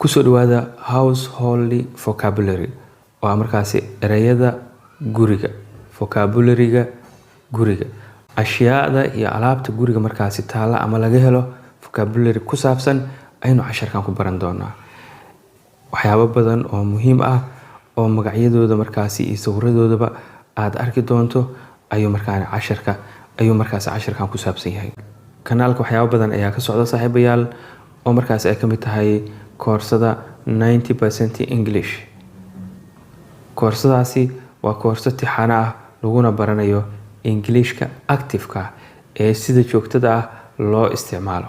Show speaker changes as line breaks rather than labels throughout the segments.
kusoo dhawaada household vocabulary waa markaasi ereyada guriga vocabulary-ga guriga ashyaada iyo alaabta guriga markaasi taala ama laga helo vocabulary ku saabsan aynu casharkan ku baran doonaa waxyaabo badan oo muhiim ah oo magacyadooda markaasi iyo sawiradoodaba aad arki doonto ayuu markaasi casharkan ku saabsan yahay kanaalka waxyaabo badan ayaa ka socda saaxiibayaal oo markaasi ay kamid tahay koorsada 90% English koorsadaasi waa koorso tixana ah laguna baranayo Englishka active-ka ee sida joogtada ah loo isticmaalo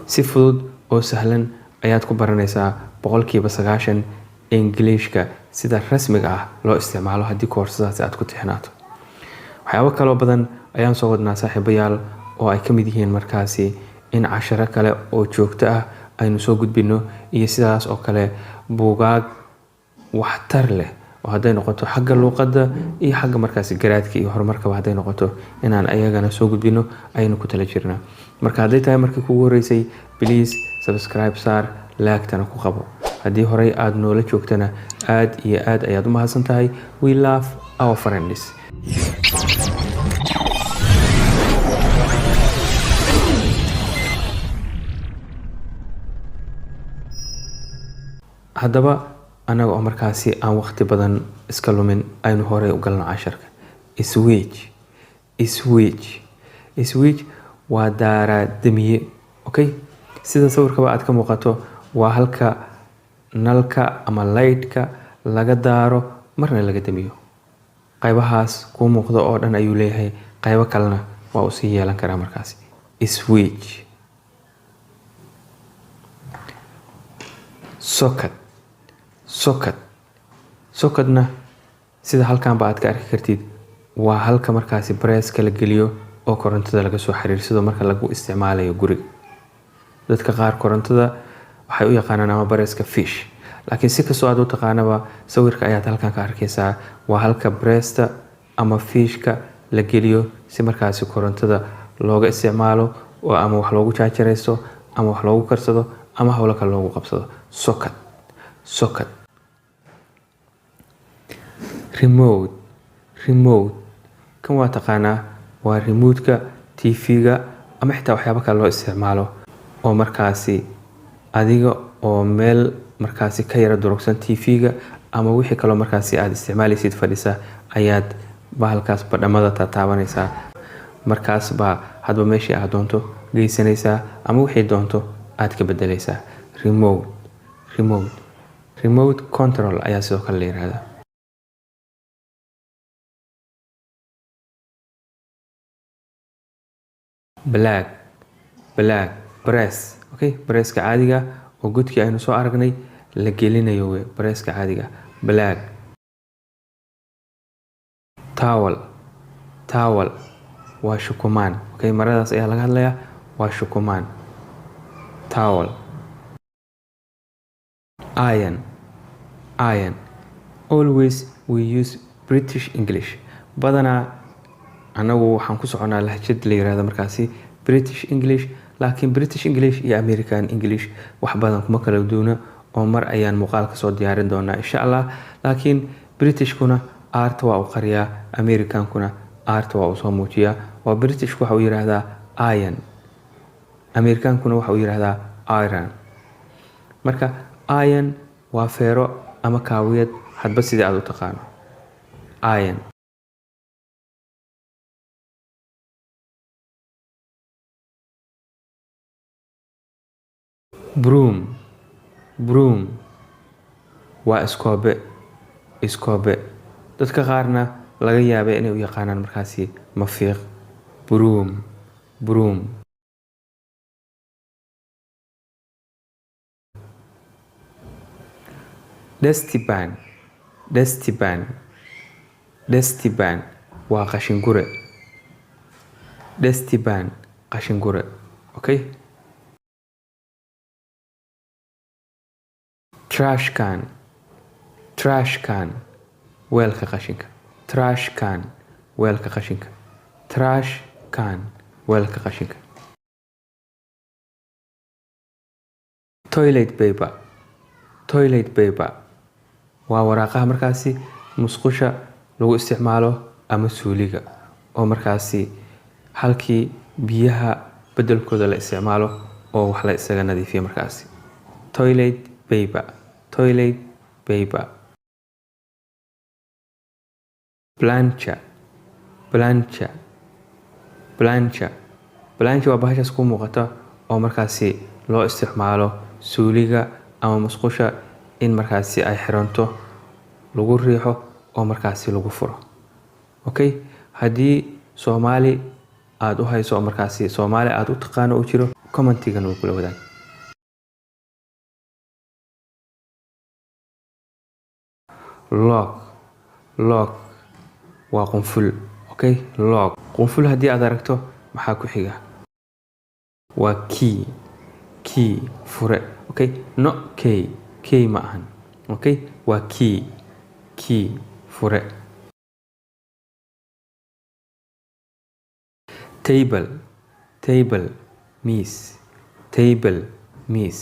si fudud oo sahlan ayaad ku baranaysaa 90% Englishka sida rasmiga ah loo isticmaalo haddii koorsadaasi aad ku tixnaato waxyaabo kale badan ayaan soo wadnaa saaxiibayaal oo ay kamid yihiin markaasi in casharo kale oo joogto ah aynu soo gudbino iyo sidaas oo kale buugaag waxtar leh oo haday noqoto xagga luqadda iyo xagga markaasi garaadka iyo horumarka haday noqoto inaan ayagana soo gudbino aynu ku tala jirnaa marka haday tahay markii kugu horeysay please subscribe saar like-tana ku qabo haddii horey aad noola joogtana aad iyo aad ayaad u mahadsan tahay we love our friends haddaba anaga oo markaasi aan waqti badan iska lumin aynu horey u galno casharka switch waa daara-damiye okay sida sawirkaba aad ka muuqato waa halka nalka ama light-ka laga daaro marna laga damiyo qaybahaas ku muuqda oo dhan ayuu leeyahay qaybo kalena waa uu sii yeelan karaa markaasi socketna sida halkan ba aad ka arki kartid waa halka markaasi breska la geliyo oo korontada laga soo xiriirsado marka lagu isticmaalayo guriga dadka qaar korontada waxay u yaqaanaan ama breska fish laakiin si kastoo aad u taqaanaba sawirka ayaad halkan ka arkaysaa waa halka bresta ama fishka la geliyo si markaasi korontada looga isticmaalo oo ama wax loogu jaajaraysto ama wax loogu karsado ama hawlo kale loogu qabsado socket remote kan waa taqaanaa waa remote-ka TV-ga ama xitaa waxyaabo kale loo isticmaalo oo markaasi adiga oo meel markaasi ka yara durugsan TV-ga ama wixii kaloo markaasi aad isticmaalaysid fadhisa ayaad bahalkaas badhamada taabanaysaa markaas baa hadba meeshii aad doonto geysanaysaa ama wixii doonto aad ka bedelaysaa remote control ayaa sidoo kale la yiraahdaa black press okay presska caadiga oo godkii aynu soo aragnay la gelinayo way presska caadiga black towel waa shukumaan okay maradaas ayaa laga hadlayaa waa shukumaan towel iron always we use British English badanaa anagu waxaan ku soconaa lahjad la yiraahdo markaasi British English laakiin British English iyo American English wax badan kuma kala duwana oo mar ayaan muuqaal ka soo diyaarin doonaa insha Allah laakiin Britishkuna art waa u qariyaa Americankuna art waa u soo muujiyaa waa Britishku waxa uu yiraahdaa iron Americankuna waxa uu yiraahdaa iron marka iron waa feero ama kaawiyad hadba sidii aad u taqaano iron broom waa iskoobe dadka qaarna laga yaabay inay u yaqaanaan markaasi mafiiq broom dustpan waa qashingure okay trash can weelka qashinka toilet paper toilet paper waa waraaqaha markaasi musqusha lagu isticmaalo ama suuliga oo markaasi halkii biyaha bedelkooda la isticmaalo oo wax la isaga nadiifiyo markaasi toilet paper toilet paper plancha plancha plancha plancha waa bahashaas ku muuqata oo markaasi loo isticmaalo suuliga ama musqusha in markaasi ay xiranto lagu riixo oo markaasi lagu furo okay haddii Soomaali aad u hayso oo markaasi Soomaali aad u taqaano u jiro commentigan wuu kula wadaag lock lock waa qunful okay lock qunful haddii aad aragto maxaa ku xiga waa key key fure okay no key ma ahan okay waa key fure table miis table miis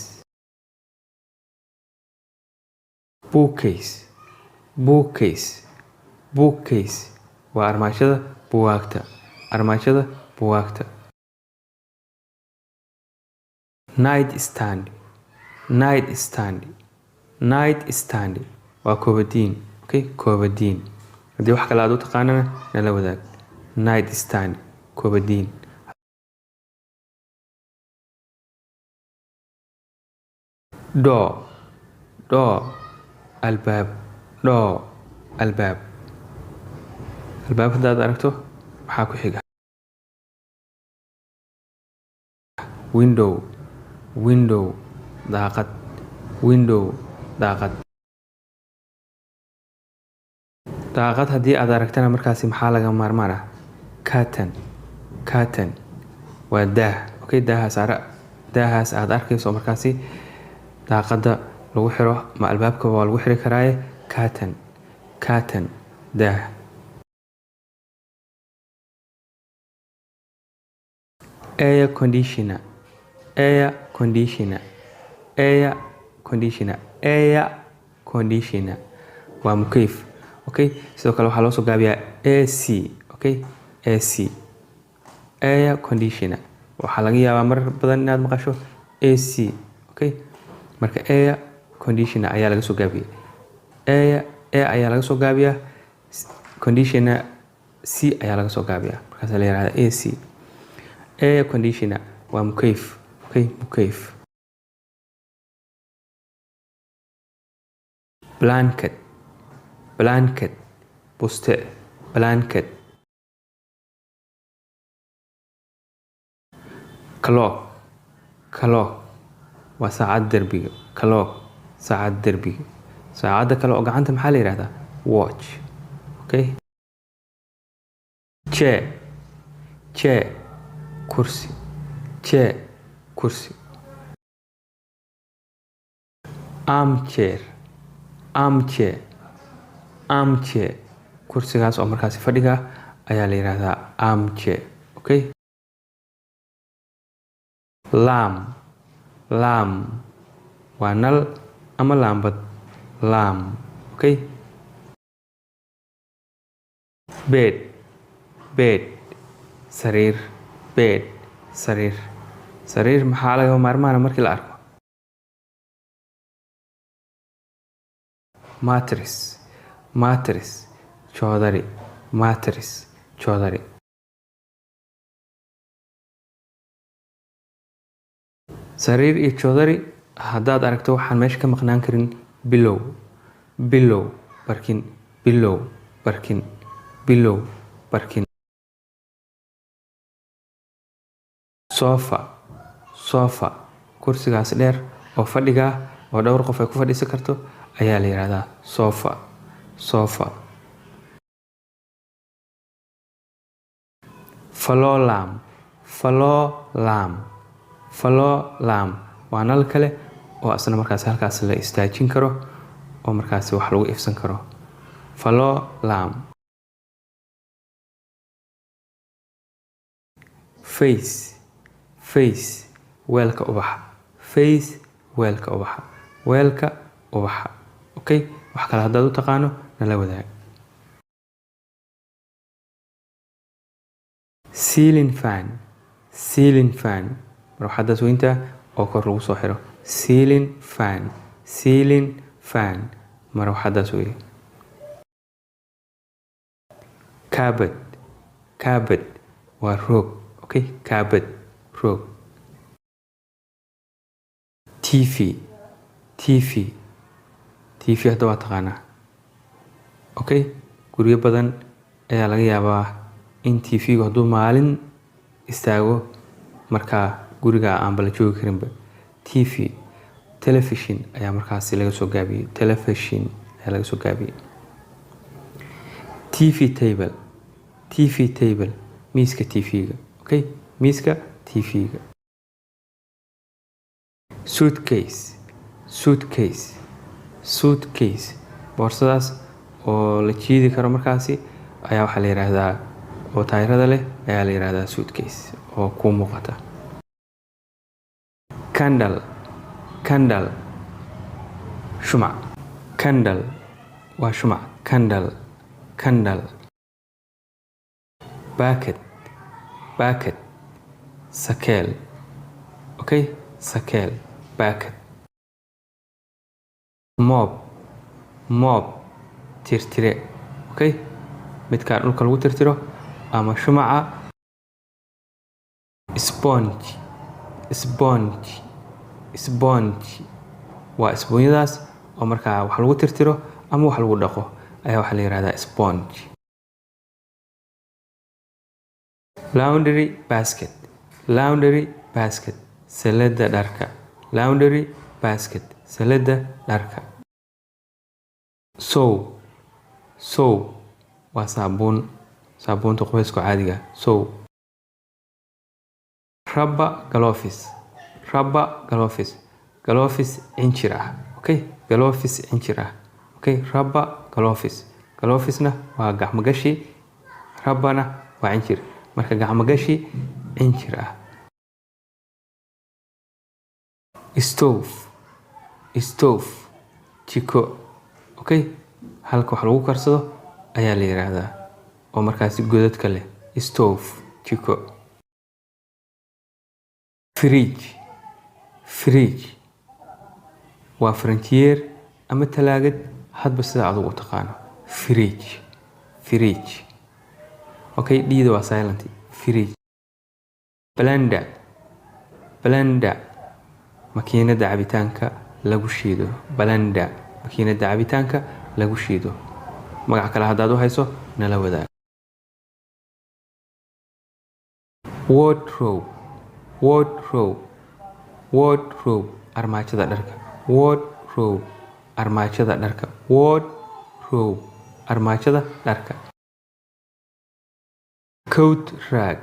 bookcase waa armaajada buugaagta night stand waa koobadiin okay koobadiin haddii wax kale aad u taqaanana nala wadaag night stand koobadiin door albaab haddaad aragto maxaa ku xiga window daaqad haddii aad aragtana markaasi maxaa laga maarmaan ah curtain waa daah okay daahaas aad arkayso markaasi daaqada lagu xiro ma albaabka waa lagu xiri karaaye curtain daah air conditioner waa mukeyf okay sidoo kale waxaa loo soo gaabiyaa AC okay AC air conditioner waxaa laga yaabaa marar badan inaad maqasho AC okay marka air conditioner ayaa laga soo gaabiyay air ayaa laga soo gaabiyaa conditioner C ayaa laga soo gaabiyaa markaas la yiraahdaa AC air conditioner waa mukeyf okay mukeyf blanket buste blanket clock waa saacad derbiga saacadda kale oo gacanta maxaa la yiraahdaa watch okay chair kursi armchair kursigaas oo markaasi fadhiga ayaa la yiraahdaa armchair okay lamp waa nal ama laambad lamp okay bed sariir maxaa laga maarmaana markii la arko mattress joodari sariir iyo joodari haddaad aragto waxaan meesha ka maqnaan karin bilow barkin sofa kursigaas dheer oo fadhiga oo dhowr qof ay ku fadhiisan karto ayaa la yiraahdaa sofa floor lamp waa nal kale oo asna markaas halkaas la istaajin karo oo markaas wax lagu ifsan karo floor lamp face weelka ubaxa weelka ubaxa. weelka ubaxa. Okay, wax kale haddaad u taqaano nala wadaag. ceiling fan. ceiling fan marwaxadaas weynta oo kor lagu soo xiro. ceiling fan. ceiling fan marwaxadaas wey. carpet. carpet waa roog. Okay, carpet roog. tv. tv. tv hadda waa taqaanaa. Okay, guryo badan ayaa laga yaabaa in tv-gu hadduu maalin istaago markaa guriga aan bala joogi karinba. tv. television ayaa markaasi laga soo gaabiyey. television ayaa laga soo gaabiyey. tv table. tv table miiska tv-ga. Okay, miiska tv-ga. suitcase. suitcase. suitcase boorsadaas oo la jiidi karo markaasi ayaa waxaa la yiraahdaa, oo taayirada leh ayaa la yiraahdaa suitcase oo ku muuqata. candle. candle shumac. candle waa shumac. candle. candle. bucket. bucket sakeel. Okay, sakeel. bucket. mop. mop tirtire. Okay, midka dhulka lagu tirtiro ama shumaca. sponge. sponge. sponge waa isbuunyadaas oo markaa wax lagu tirtiro ama wax lagu dhaqo ayaa waxaa la yiraahdaa sponge. laundry basket. laundry basket salada dharka. laundry basket salada dharka. soap. soap waa saabuun. saabuunta qubayska caadiga. soap. rubber gloves. rubber gloves. gloves injir ah. Okay, gloves injir ah. Okay, rubber gloves. glovesna waa gacmo gashi. rubberna waa injir. marka gacmo gashi injir ah. stove. stove jiko. Okay, halka wax lagu karsado ayaa la yiraahdaa oo markaasi godadka leh. stove jiko. fridge. fridge waa faranjiyeer ama talaagad hadba sida aad ugu taqaano. fridge. fridge. Okay, dhiida waa silent. fridge. blender. blender makiinada cabitaanka lagu shiido. blender makiinada cabitaanka lagu shiido. magac kale haddaad u hayso nala wadaag. wardrobe. wardrobe. wardrobe armaajada dharka. wardrobe armaajada dharka. wardrobe armaajada dharka. coat rack.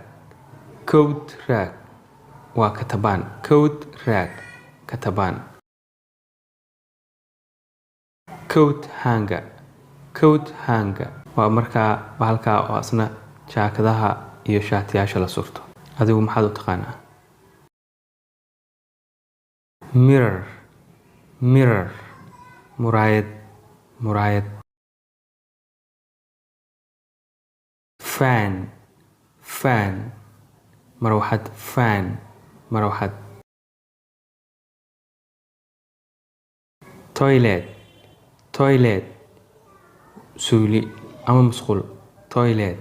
coat rack waa katabaan. coat rack katabaan. coat hanger. coat hanger waa markaa bahalkaa oo asna jaakadaha iyo shaatiyaasha la surto. adigu maxaad u taqaanaa? mirror. mirror muraayad. muraayad. fan. fan marwaxad. fan marwaxad. toilet. toilet suuli ama musqul. toilet.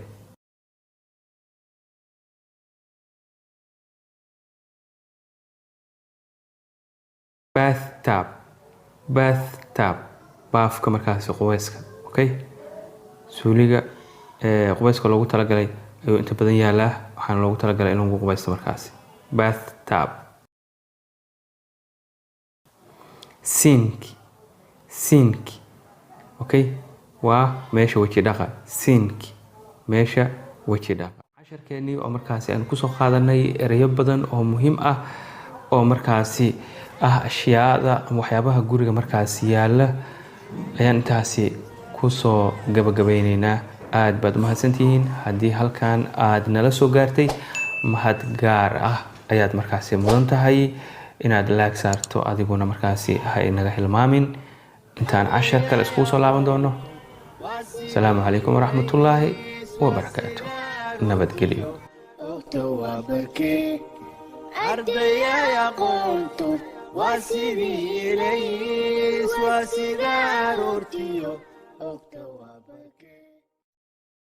bathtub. bathtub baafka markaasi qubayska. Okay, suuliga qubayska loogu talagalay ayuu inta badan yaalaa. waxaana loogu talagalay in lagu qubaysto markaasi. bathtub. sink. sink okay, waa meesha waji dhaqa. sink meesha waji dhaqa. casharkeennii oo markaasi aan kusoo qaadanay erayo badan oo muhiim ah oo markaasi ah ashyaada ama waxyaabaha guriga markaasi yaala ayaan intaasi kusoo gabagabeyneynaa. aad baad umahadsantihiin. haddii halkan aad nala soo gaartay mahad gaar ah ayaad markaasi mudan tahay. inaad laag saarto adiguna markaasi ha inaga hilmaamin intaan cashar kale iskugu soo laaban doono. asalaamu calaykum waraxmatullaahi wabarakaatu. nabadgelyo.
ardaya aqoontu waa sidii ilays waa sida aroortiyo ogta waa